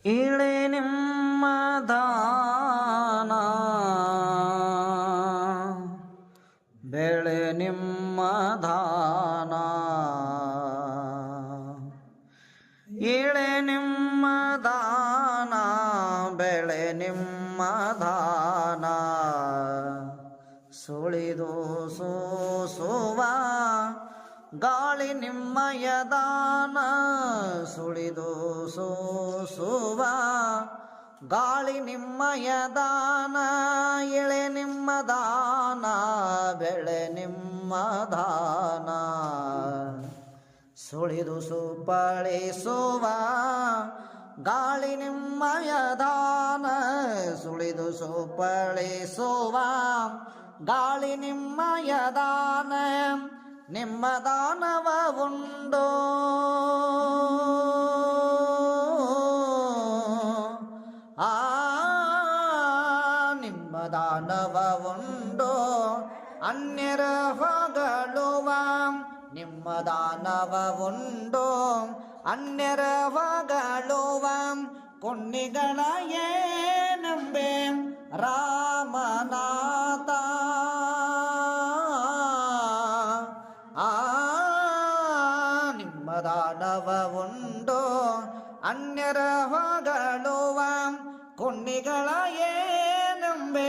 ಇಳೆ ನಿಮ್ಮ ದಾನ ಬೆಳೆ ನಿಮ್ಮ ದಾನ ಇಳೆ ನಿಮ್ಮ ದಾನ ಬೆಳೆ ನಿಮ್ಮ ದಾನ ಸುಳಿದು ಸೋಸುವ ಗಾಳಿ ನಿಮ್ಮಯ ದಾನ ಸುಳಿದು ಸೋಸುವ ಗಾಳಿ ನಿಮ್ಮಯ ದಾನ ಎಳೆ ನಿಮ್ಮ ದಾನ ಬೆಳೆ ನಿಮ್ಮ ದಾನ ಸುಳಿದು ಸುಪಳಿಸುವ ಗಾಳಿ ನಿಮ್ಮಯ ದಾನ ಸುಳಿದು ಸುಪಳಿಸುವ ಗಾಳಿ ನಿಮ್ಮಯ ದಾನ ನಿಮ್ಮ ದಾನವ ಉಂಡೋ ನಿಮ್ಮ ದಾನವ ಉಂಡೋ ಅನ್ಯರ ಹೊಗಳುವ ನಿಮ್ಮ ದಾನವ ಉಂಡೋ ಅನ್ಯರ ಹೊಗಳುವ ಕುಣ್ಣಿಗಳ ಏನಂಬೆ ರಾಮನಾಥ ನಿಮ್ಮ ದಾನವ ಉಂಡೋ ಅನ್ಯರ ಹೊಗಳುವ ಕುಣ್ಣಿಗಳ ಏನಂಬೆ